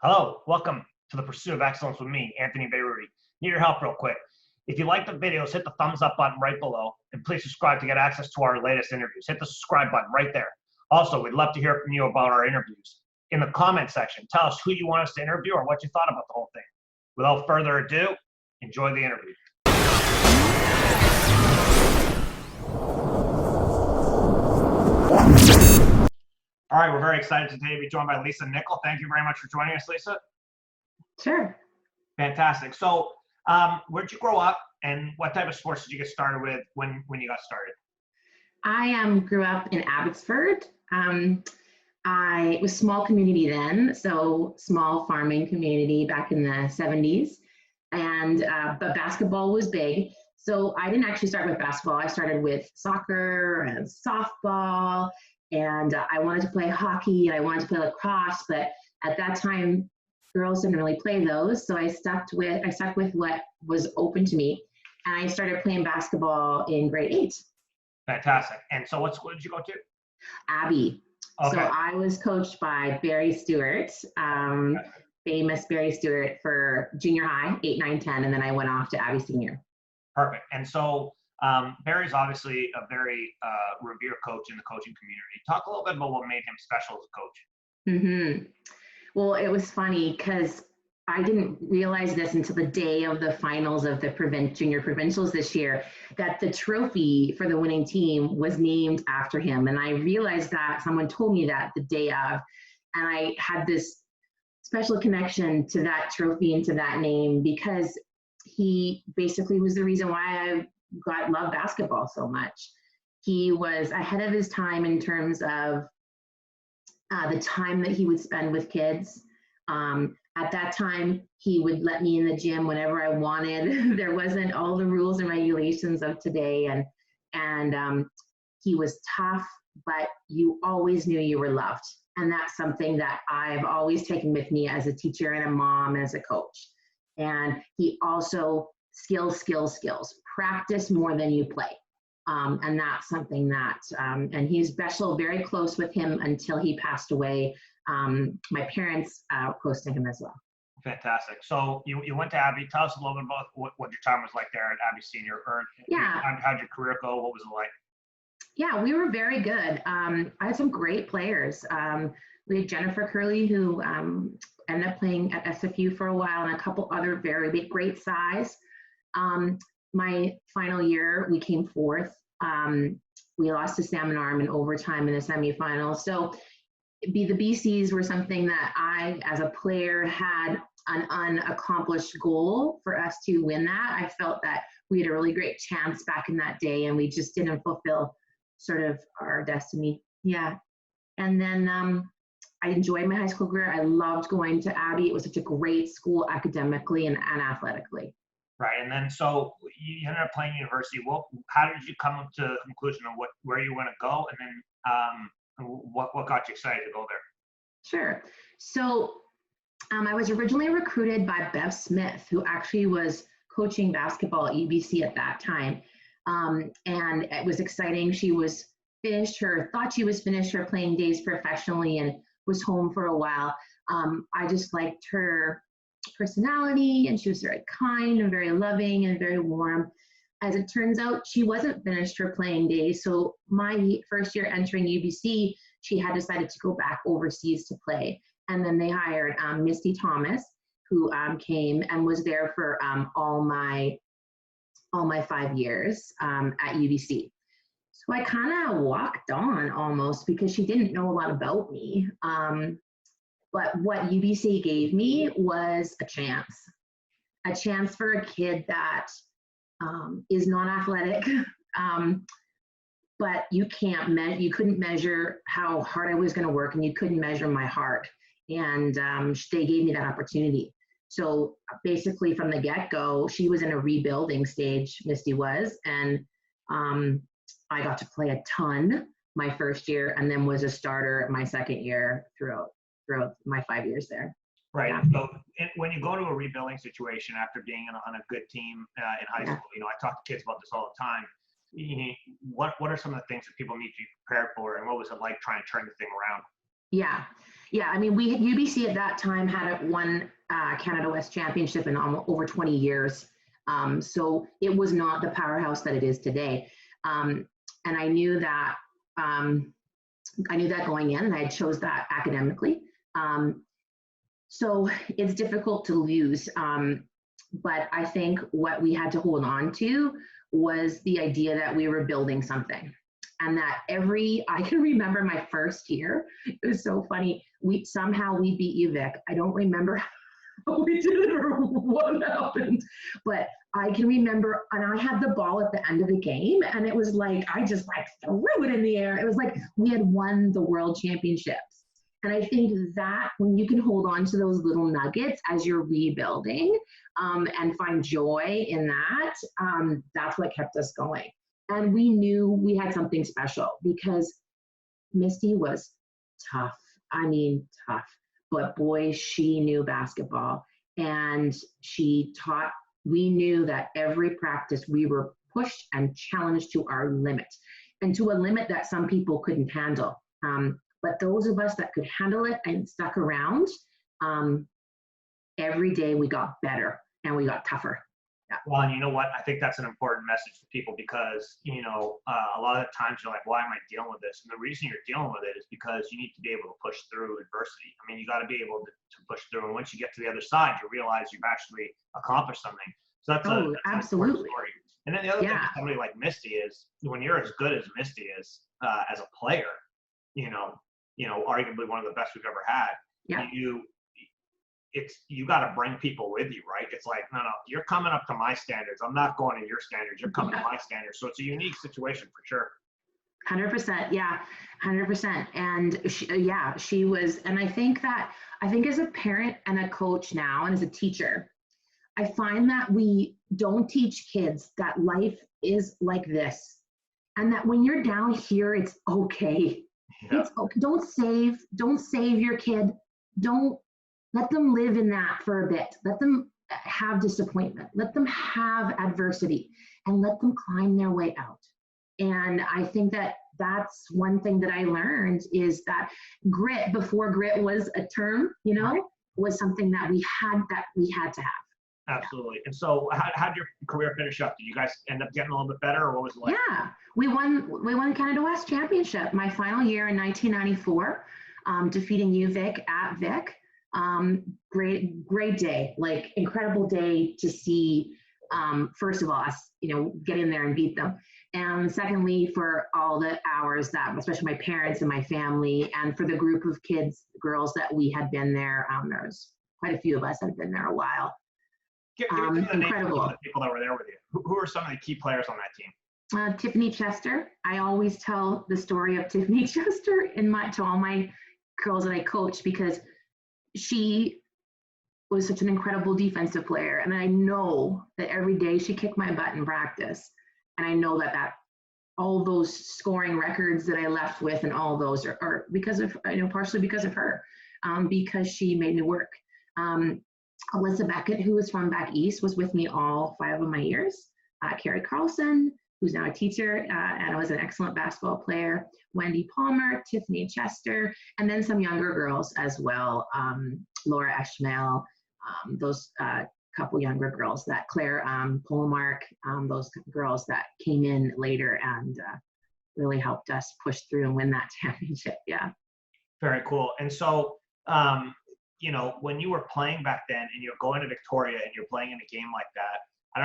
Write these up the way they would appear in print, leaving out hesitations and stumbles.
Hello, welcome to the Pursuit of Excellence with me, Anthony Beirudi. Need your help real quick. If you like the videos, hit the thumbs up button right below, and please subscribe to get access to our latest interviews. Hit the subscribe button right there. Also, we'd love to hear from you about our interviews. In the comment section, tell us who you want us to interview or what you thought about the whole thing. Without further ado, enjoy the interview. All right, we're very excited today to be joined by Lisa Nickle. Thank you very much for joining us, Lisa. Sure. Fantastic. So, where'd you grow up, and what type of sports did you get started with when you got started? I grew up in Abbotsford. It was small community then, so small farming community back in the 70s. And but basketball was big. So I didn't actually start with basketball. I started with soccer and softball, and I wanted to play hockey and I wanted to play lacrosse, but at that time, girls didn't really play those. So I stuck with what was open to me, and I started playing basketball in grade 8. Fantastic. And so what school did you go to? Abbey. Okay. So I was coached by Barry Stewart, famous Barry Stewart for junior high, 8, 9, 10, and then I went off to Abbey Senior. Perfect. And so Barry's obviously a very revered coach in the coaching community. Talk a little bit about what made him special as a coach. Mm-hmm. Well, it was funny because I didn't realize this until the day of the finals of the junior provincials this year, that the trophy for the winning team was named after him. And I realized that someone told me that the day of, and I had this special connection to that trophy and to that name because he basically was the reason why I loved basketball so much. He was ahead of his time in terms of the time that he would spend with kids. At that time, he would let me in the gym whenever I wanted. There wasn't all the rules and regulations of today, and he was tough, but you always knew you were loved. And that's something that I've always taken with me as a teacher and a mom and as a coach. And he also skills, practice more than you play. And that's something that, and he's special, very close with him until he passed away. My parents close to him as well. Fantastic. So you went to Abbey. Tell us a little bit about what your time was like there at Abbey Senior. Yeah. How'd your career go? What was it like? Yeah, we were very good. I had some great players. We had Jennifer Curley, who ended up playing at SFU for a while, and a couple other very big, great size. My final year, we came fourth. We lost to Salmon Arm in overtime in the semifinals. So the BCs were something that I, as a player, had an unaccomplished goal for us to win that. I felt that we had a really great chance back in that day, and we just didn't fulfill sort of our destiny. Yeah. And then I enjoyed my high school career. I loved going to Abbey. It was such a great school academically and athletically. Right. And then so you ended up playing university. How did you come to the conclusion of where you want to go? And then what got you excited to go there? Sure. So I was originally recruited by Bev Smith, who actually was coaching basketball at UBC at that time. And it was exciting. She was thought she was finished her playing days professionally and was home for a while. I just liked her personality, and she was very kind and very loving and very warm. As it turns out, she wasn't finished her playing days. So my first year entering UBC, she had decided to go back overseas to play. And then they hired Misty Thomas, who came and was there for all my 5 years at UBC. So I kind of walked on almost because she didn't know a lot about me. But what UBC gave me was a chance for a kid that is not athletic, but you couldn't measure how hard I was going to work, and you couldn't measure my heart. And they gave me that opportunity. So basically from the get-go, she was in a rebuilding stage, Misty was, and I got to play a ton my first year, and then was a starter my second year throughout my 5 years there. Right. Yeah. So when you go to a rebuilding situation after being on a good team in high school, I talk to kids about this all the time. What are some of the things that people need to be prepared for, and what was it like trying to turn the thing around? Yeah. Yeah, I mean, we UBC at that time had won Canada West Championship in over 20 years. So it was not the powerhouse that it is today. And I knew that going in, and I chose that academically. So it's difficult to lose. But I think what we had to hold on to was the idea that we were building something. And that I can remember my first year, it was so funny. We beat UVic. I don't remember how we did it or what happened, but I can remember, and I had the ball at the end of the game, and it was like, I just like threw it in the air. It was like we had won the world championships. And I think that when you can hold on to those little nuggets as you're rebuilding and find joy in that, that's what kept us going. And we knew we had something special because Misty was tough. I mean, tough. But boy, she knew basketball. And we knew that every practice we were pushed and challenged to our limit, and to a limit that some people couldn't handle. But those of us that could handle it and stuck around, every day we got better and we got tougher. Yeah. Well, and you know what? I think that's an important message for people because, a lot of times you're like, why am I dealing with this? And the reason you're dealing with it is because you need to be able to push through adversity. I mean, you got to be able to push through. And once you get to the other side, you realize you've actually accomplished something. So that's absolutely. Story. And then the other thing with somebody like Misty is when you're as good as Misty is as a player, arguably one of the best we've ever had, you got to bring people with you, right? It's like, no, you're coming up to my standards. I'm not going to your standards. You're coming to my standards. So it's a unique situation for sure. 100%. Yeah. 100%. And she was, and I think as a parent and a coach now, and as a teacher, I find that we don't teach kids that life is like this. And that when you're down here, it's okay. Yeah. It's okay. Don't save your kid. Don't let them live in that for a bit. Let them have disappointment. Let them have adversity and let them climb their way out. And I think that that's one thing that I learned is that grit, before grit was a term, was something that we had to have. Absolutely. And so how did your career finish up? Did you guys end up getting a little bit better, or what was it like? Yeah, we won Canada West Championship my final year in 1994, defeating UVic at Vic. Great day, like incredible day to see, first of all, us, get in there and beat them. And secondly, for all the hours that, especially my parents and my family, and for the group of girls that we had been there, there was quite a few of us that had been there a while. Give me the incredible names of the people that were there with you. Who are some of the key players on that team? Tiffany Chester. I always tell the story of Tiffany Chester to all my girls that I coach because she was such an incredible defensive player. And I know that every day she kicked my butt in practice. And I know that all those scoring records that I left with and all those are because of, partially because of her, because she made me work. Alyssa Beckett, who was from back east, was with me all 5 of my years. Carrie Carlson, who's now a teacher and was an excellent basketball player. Wendy Palmer, Tiffany Chester, and then some younger girls as well. Laura Eshmael, those couple younger girls, that Claire Polmark, those girls that came in later and really helped us push through and win that championship. Yeah. Very cool. And so, when you were playing back then and you're going to Victoria and you're playing in a game like that, I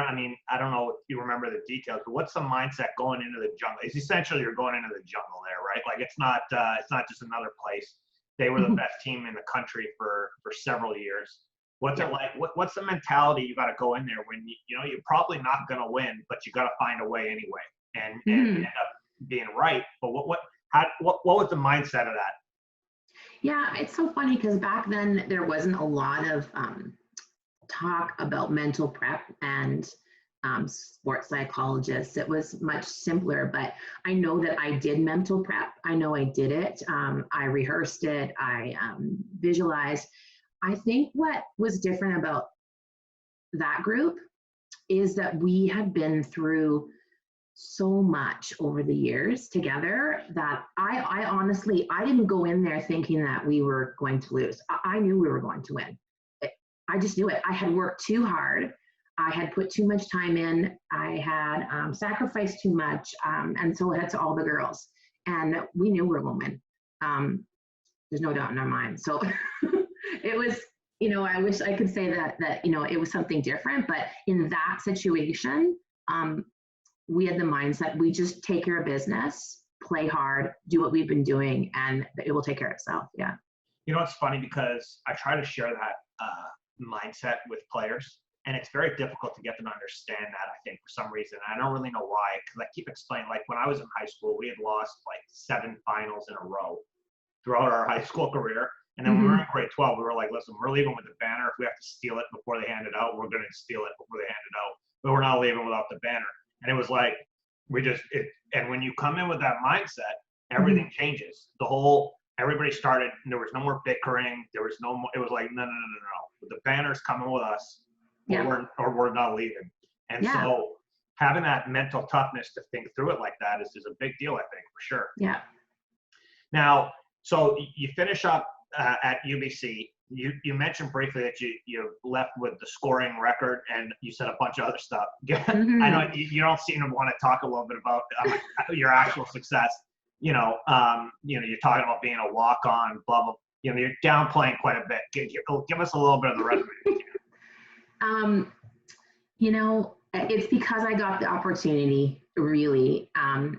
don't know if you remember the details, but what's the mindset going into the jungle? It's essentially you're going into the jungle there, right? Like it's not just another place. They were the best team in the country for several years. What's it like? What's the mentality you got to go in there when you're probably not going to win, but you got to find a way anyway and end up being right. But what was the mindset of that? Yeah, it's so funny because back then there wasn't a lot of talk about mental prep and sports psychologists. It was much simpler, but I know that I did mental prep. I know I did it. I rehearsed it. I visualized. I think what was different about that group is that we had been through so much over the years together that I honestly, I didn't go in there thinking that we were going to lose. I knew we were going to win. I just knew it. I had worked too hard. I had put too much time in. I had sacrificed too much. And so that's all the girls. And we knew we were going to win. There's no doubt in our mind. So it was, I wish I could say that, it was something different, but in that situation, we had the mindset, we just take care of business, play hard, do what we've been doing, and it will take care of itself. Yeah. It's funny because I try to share that mindset with players, and it's very difficult to get them to understand that, I think, for some reason. I don't really know why, because I keep explaining, like when I was in high school, we had lost like 7 finals in a row throughout our high school career. And then when we were in grade 12, we were like, listen, we're leaving with the banner. If we have to steal it before they hand it out, we're going to steal it before they hand it out. But we're not leaving without the banner. And it was like, and when you come in with that mindset, everything changes. Everybody started, there was no more bickering. There was no more, it was like, no. The banner's coming with us, or we're not leaving. And so having that mental toughness to think through it like that is a big deal, I think, for sure. Yeah. Now, so you finish up at UBC. You mentioned briefly that you left with the scoring record, and you said a bunch of other stuff. I know you don't seem to want to talk a little bit about your actual success. You're talking about being a walk-on, blah blah. You're downplaying quite a bit. Give us a little bit of the resume. It's because I got the opportunity, really. And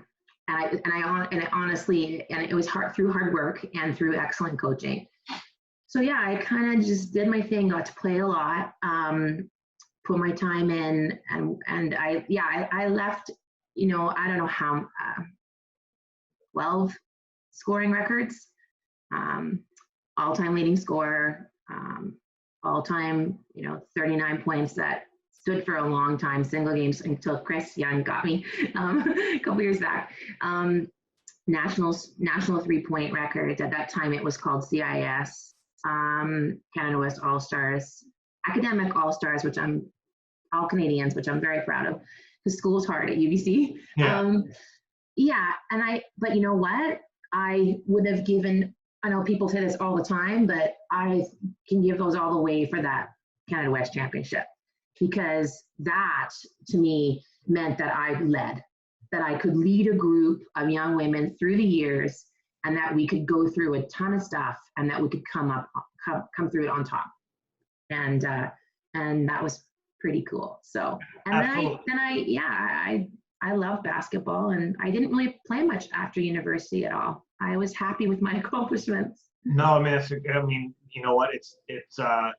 honestly, it was through hard work and through excellent coaching. So yeah, I kind of just did my thing, got to play a lot, put my time in, and I left, I don't know how, 12 scoring records, all-time leading scorer, all-time, 39 points that stood for a long time, single games until Chris Young got me a couple years back. National 3-point records. At that time, it was called CIS, Canada West All-Stars, academic All-Stars, all Canadians, which I'm very proud of. The school's hard at UBC. But you know what? I would have given, I know people say this all the time, but I can give those all the way for that Canada West Championship, because that to me meant that that I could lead a group of young women through the years, and that we could go through a ton of stuff, and that we could come through it on top. And that was pretty cool. So, and I love basketball, and I didn't really play much after university at all. I was happy with my accomplishments. No, I mean, you know what? It's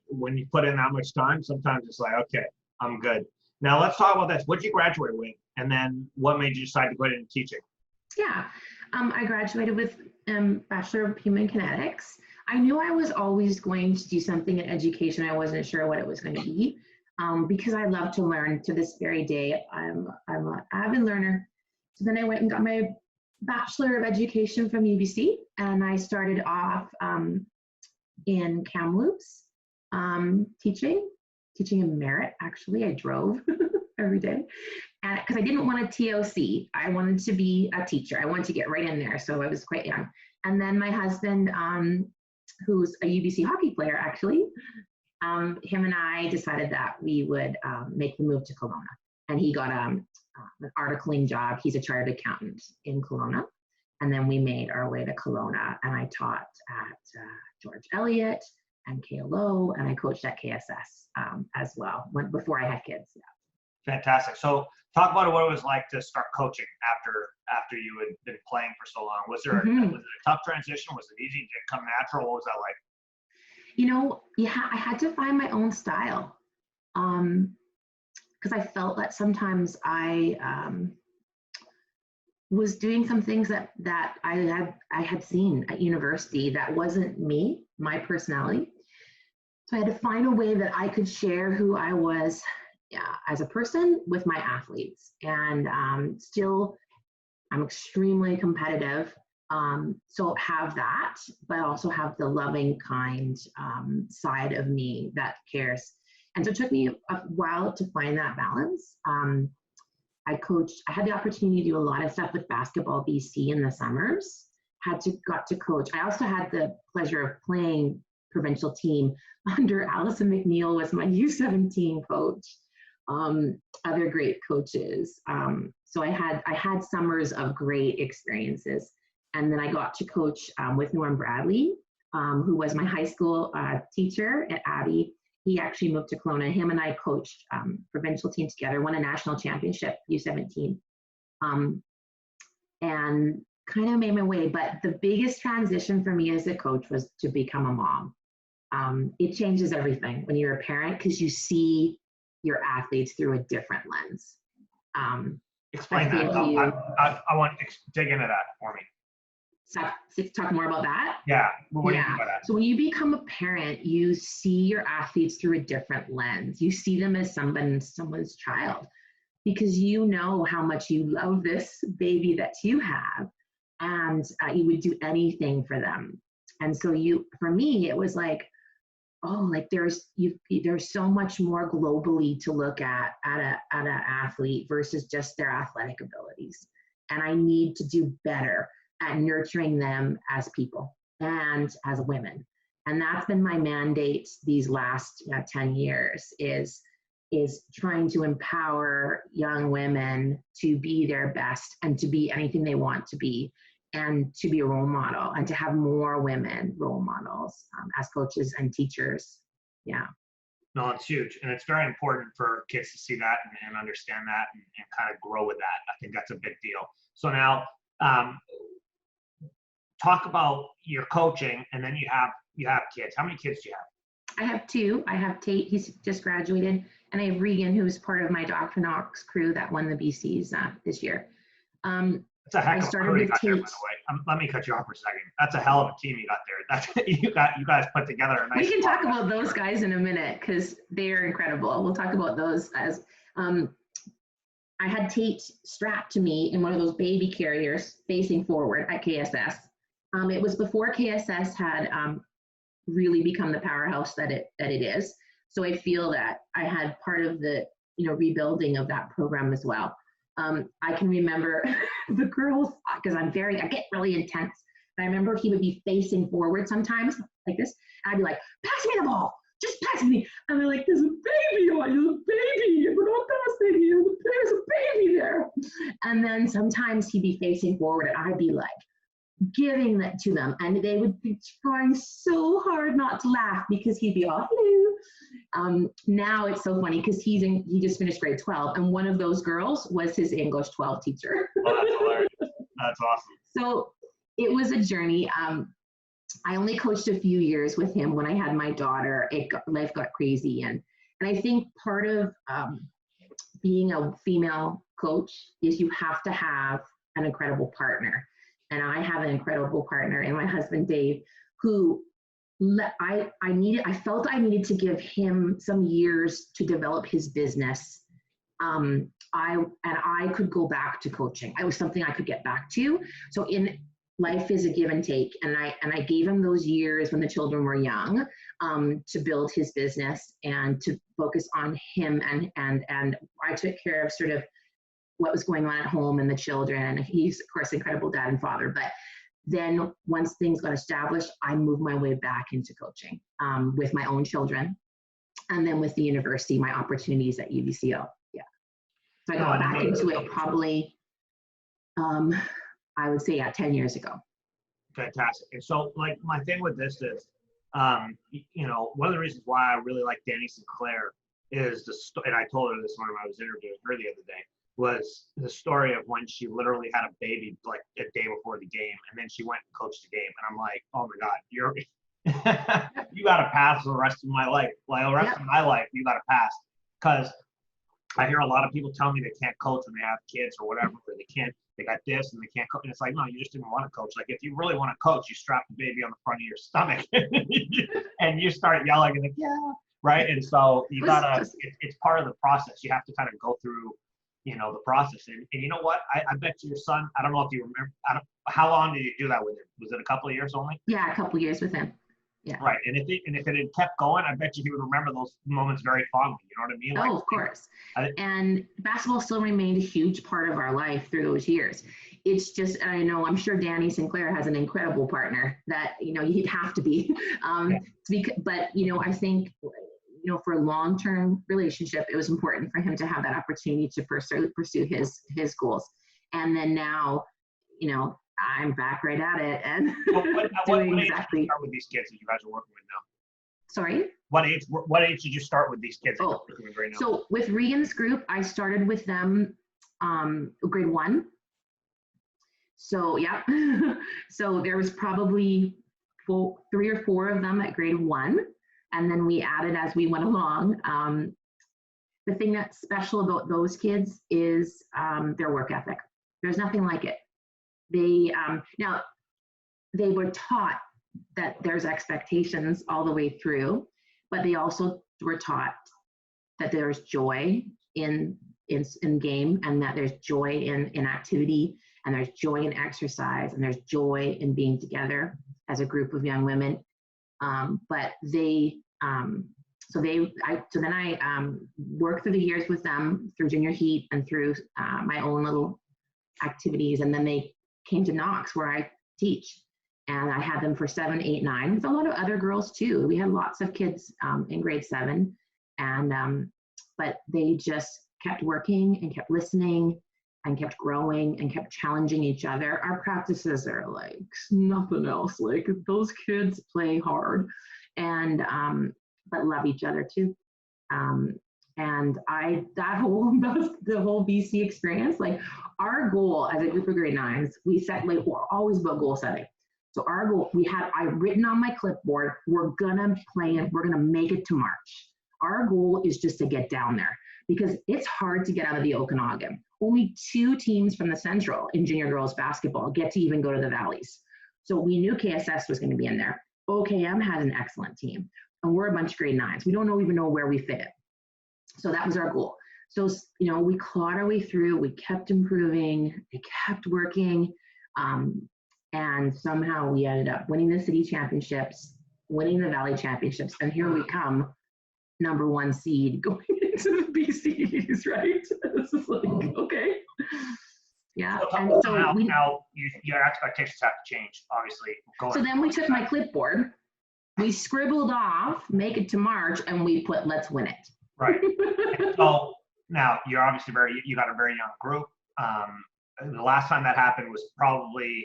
when you put in that much time, sometimes it's like, okay, I'm good. Now let's talk about this. What did you graduate with? And then what made you decide to go into teaching? Yeah, I graduated with Bachelor of Human Kinetics. I knew I was always going to do something in education. I wasn't sure what it was going to be, because I love to learn. To this very day, I'm an avid learner. So then I went and got my Bachelor of Education from UBC, and I started off in Kamloops, teaching in Merritt. Actually, I drove every day, and because I didn't want a TOC, I wanted to be a teacher. I wanted to get right in there, so I was quite young. And then my husband, who's a UBC hockey player, actually, him and I decided that we would make the move to Kelowna, and he got an articling job. He's a chartered accountant in Kelowna. And then we made our way to Kelowna, and I taught at George Eliot and KLO, and I coached at KSS as well before I had kids. Yeah. Fantastic. So talk about what it was like to start coaching after you had been playing for so long. Was there was it a tough transition? Was it easy? Did it come natural? What was that like? I had to find my own style. Because I felt that sometimes I was doing some things that I had seen at university that wasn't me, my personality. So I had to find a way that I could share who I was as a person with my athletes. And still, I'm extremely competitive. So have that, but also have the loving, kind side of me that cares. And so it took me a while to find that balance. I had the opportunity to do a lot of stuff with Basketball BC in the summers. Got to coach. I also had the pleasure of playing provincial team under Allison McNeil was my U17 coach. Other great coaches. So I had summers of great experiences. And then I got to coach with Norm Bradley, who was my high school teacher at Abbey. He actually moved to Kelowna. Him and I coached provincial team together, won a national championship, U17. And kind of made my way. But the biggest transition for me as a coach was to become a mom. It changes everything when you're a parent because you see your athletes through a different lens. Explain that. I want to dig into that for me. Talk more about that? Yeah. What do you mean by that? So when you become a parent, you see your athletes through a different lens. You see them as someone's child because you know how much you love this baby that you have, and you would do anything for them. And so for me, it was like, oh, like there's so much more globally to look at an athlete versus just their athletic abilities. And I need to do better at nurturing them as people and as women. And that's been my mandate these last 10 years is trying to empower young women to be their best and to be anything they want to be, and to be a role model and to have more women role models as coaches and teachers. Yeah. No, it's huge. And it's very important for kids to see that and understand that and kind of grow with that. I think that's a big deal. So now talk about your coaching, and then you have kids. How many kids do you have? I have two. I have Tate, he's just graduated, and I have Regan, who's part of my Dr. Knox crew that won the BCs this year. That's a heck of a crew you got there, by the way. Let me cut you off for a second. That's a hell of a team you got there. You guys put together a nice. We can talk about those guys in a minute because they are incredible. We'll talk about those as. I had Tate strapped to me in one of those baby carriers facing forward at KSS. It was before KSS had really become the powerhouse that it is. So I feel that I had part of the rebuilding of that program as well. I can remember the girls, because I get really intense. And I remember he would be facing forward sometimes like this. And I'd be like, pass me the ball, just pass me. And they're like, there's a baby on you, baby. We're not passing you. There's a baby there. And then sometimes he'd be facing forward and I'd be like, giving that to them. And they would be trying so hard not to laugh because he'd be all, hello. Now it's so funny because he just finished grade 12, and one of those girls was his English 12 teacher. Oh, that's hilarious. That's awesome. So it was a journey. I only coached a few years with him. When I had my daughter, life got crazy. And I think part of being a female coach is you have to have an incredible partner. And I have an incredible partner in my husband, Dave, who I felt I needed to give him some years to develop his business. I could go back to coaching. It was something I could get back to. So in life is a give and take. And I gave him those years when the children were young to build his business and to focus on him. And I took care of sort of what was going on at home and the children. And he's, of course, an incredible dad and father. But then once things got established, I moved my way back into coaching with my own children. And then with the university, my opportunities at UBCO. Yeah. So I got back into it probably, I would say, 10 years ago. Fantastic. And so, like, my thing with this is, one of the reasons why I really like Danny Sinclair is and I told her this when I was interviewing her the other day, was the story of when she literally had a baby like a day before the game, and then she went and coached the game. And I'm like, oh my God, you got to pass the rest of my life. Like the rest of my life, you got to pass. Because I hear a lot of people tell me they can't coach when they have kids or whatever, or they got this and they can't coach. And it's like, no, you just didn't want to coach. Like if you really want to coach, you strap the baby on the front of your stomach and you start yelling and like, yeah, right. And so you gotta, it's part of the process. You have to kind of go through, the process. And you know what? I bet your son, I don't know if you remember, how long did you do that with him? Was it a couple of years only? Yeah, a couple of years with him. Yeah. Right. And if it had kept going, I bet you he would remember those moments very fondly. You know what I mean? Oh, of course. And basketball still remained a huge part of our life through those years. It's just, I know, I'm sure Danny Sinclair has an incredible partner that, he'd have to be. But, I think, for a long-term relationship, it was important for him to have that opportunity to pursue his goals. And then now, I'm back right at it and doing exactly. Start with these kids that you guys are working with now? Sorry? What age did you start with these kids that you're working with right now? So with Regan's group, I started with them grade 1. So yeah, so there was probably 3 or 4 of them at grade 1, and then we added as we went along. The thing that's special about those kids is their work ethic. There's nothing like it. They now they were taught that there's expectations all the way through, but they also were taught that there's joy in game, and that there's joy in activity, and there's joy in exercise, and there's joy in being together as a group of young women. But then I worked through the years with them through junior heat and through my own little activities, and then they came to Knox where I teach, and I had them for 7, 8, 9 with a lot of other girls too. We had lots of kids in grade 7, and but they just kept working and kept listening and kept growing and kept challenging each other. Our practices are like nothing else. Like, those kids play hard and but love each other too. And the whole BC experience, like, our goal as a group of grade 9s, we set, like, we're always about goal setting. So our goal, I written on my clipboard, we're gonna play and we're gonna make it to March. Our goal is just to get down there, because it's hard to get out of the Okanagan. Only 2 teams from the Central in junior girls basketball get to even go to the Valleys. So we knew KSS was going to be in there. OKM has an excellent team, and we're a bunch of grade 9s. We don't even know where we fit. So that was our goal. So, we clawed our way through. We kept improving. We kept working. And somehow we ended up winning the city championships, winning the Valley championships. And here we come, number 1 seed going into the BCs, right? This is like, okay. Yeah. And so now your expectations have to change, obviously. So then we took my clipboard, we scribbled off, make it to March, and we put, let's win it. Right. So now you're obviously you got a very young group. The last time that happened was probably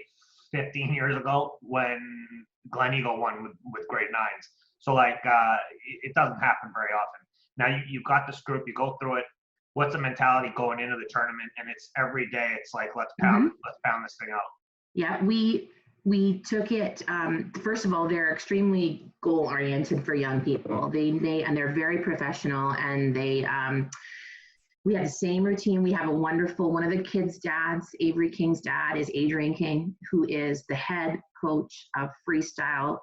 15 years ago when Glen Eagle won with grade 9s. So it doesn't happen very often. Now you've got this group, you go through it. What's the mentality going into the tournament? And it's every day. It's like, let's pound this thing out. Yeah, we took it. First of all, they're extremely goal oriented for young people. They're very professional, and we have the same routine. We have one of the kids' dads, Avery King's dad, is Adrian King, who is the head coach of freestyle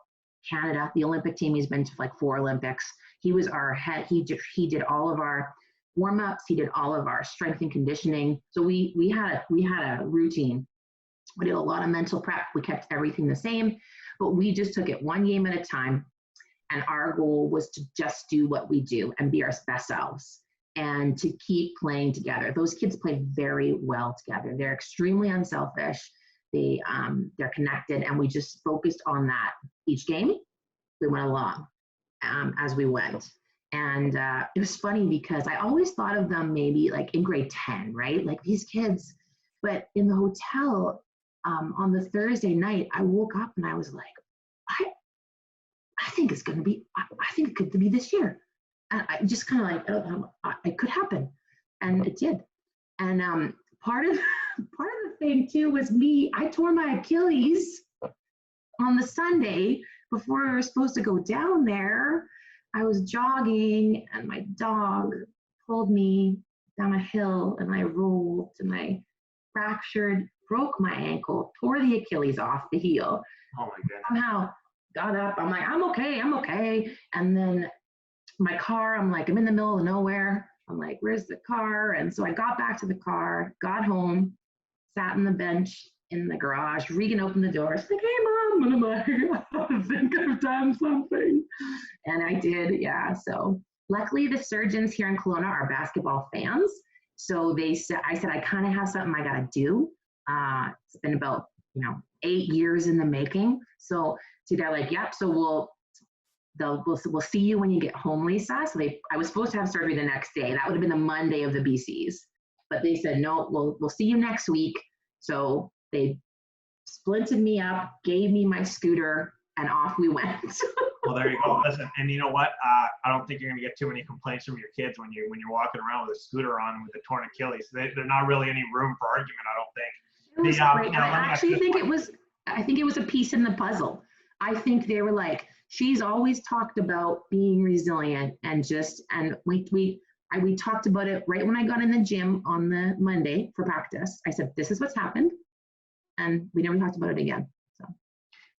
Canada, the Olympic team. He's been to like 4 Olympics. He was our head. He did all of our warm-ups. He did all of our strength and conditioning. So we had a routine. We did a lot of mental prep. We kept everything the same, but we just took it one game at a time. And our goal was to just do what we do and be our best selves and to keep playing together. Those kids play very well together. They're extremely unselfish. They're connected, and we just focused on that each game. We went along as we went. And it was funny because I always thought of them maybe like in grade 10, right? Like these kids, but in the hotel on the Thursday night, I woke up and I was like, I think it's going to be, I think it could be this year. And I just kind of like, it could happen. And it did. And part of the thing too was I tore my Achilles on the Sunday before we were supposed to go down there. I was jogging and my dog pulled me down a hill and I rolled and I broke my ankle, tore the Achilles off the heel. Oh my goodness. Somehow got up. I'm like, I'm okay. And then my car, I'm like, I'm in the middle of nowhere. I'm like, where's the car? And so I got back to the car, got home, sat on the bench in the garage. Regan opened the door. She's like, "Hey, Mom," and I'm like, "I think I've done something," and I did. Yeah. So luckily, the surgeons here in Kelowna are basketball fans. So I said, I kind of have something I got to do. It's been about 8 years in the making. So they're like, "Yep." So we'll see you when you get home, Lisa. So I was supposed to have surgery the next day. That would have been the Monday of the BCs, but they said, "No, we'll see you next week." So they splinted me up, gave me my scooter, and off we went. Well, there you go. Listen, and you know what? I don't think you're going to get too many complaints from your kids when you're walking around with a scooter on with a torn Achilles. There's not really any room for argument, I don't think. It was great. I actually think it was. I think it was a piece in the puzzle. I think they were like, she's always talked about being resilient and we talked about it right when I got in the gym on the Monday for practice. I said, "This is what's happened," and we never talked about it again. So.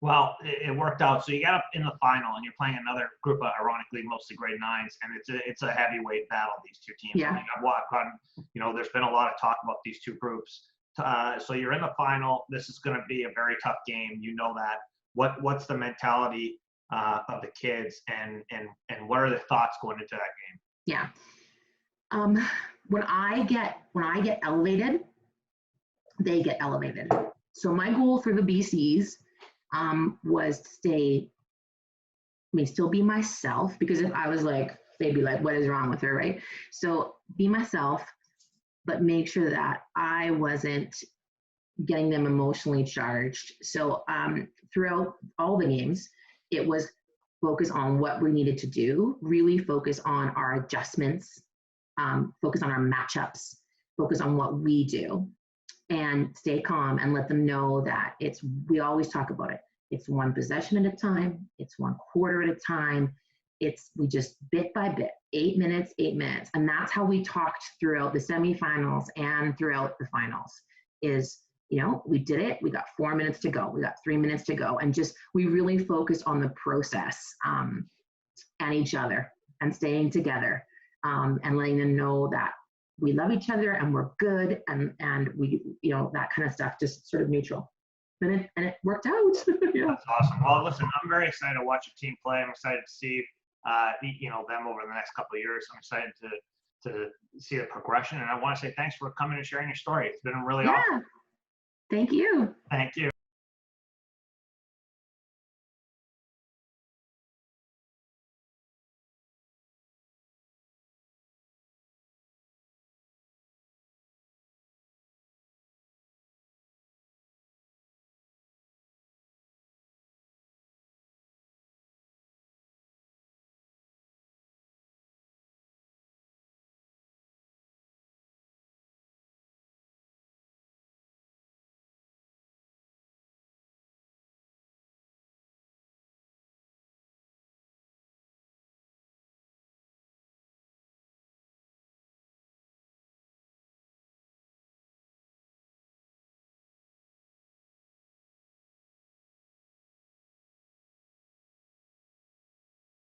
Well, it worked out. So you got up in the final, and you're playing another group of, ironically, mostly grade 9s, and it's a heavyweight battle, these two teams. Yeah. I mean, there's been a lot of talk about these two groups. So you're in the final. This is going to be a very tough game. You know that. What's the mentality of the kids, and what are the thoughts going into that game? Yeah. When I get elevated, they get elevated. So my goal for the BCs was to still be myself, because if I was like, they'd be like, "What is wrong with her?" Right? So be myself, but make sure that I wasn't getting them emotionally charged. So throughout all the games, it was focus on what we needed to do, really focus on our adjustments, focus on our matchups, focus on what we do, and stay calm and let them know that we always talk about it. It's one possession at a time. It's one quarter at a time. We just bit by bit, 8 minutes, 8 minutes. And that's how we talked throughout the semifinals and throughout the finals is, we did it. We got 4 minutes to go. We got 3 minutes to go. And we really focused on the process and each other and staying together and letting them know that we love each other and we're good and we, that kind of stuff, just sort of neutral. And it worked out. Yeah. That's awesome. Well, listen, I'm very excited to watch your team play. I'm excited to see, them over the next couple of years. I'm excited to see the progression. And I want to say thanks for coming and sharing your story. It's been really awesome. Thank you. Thank you.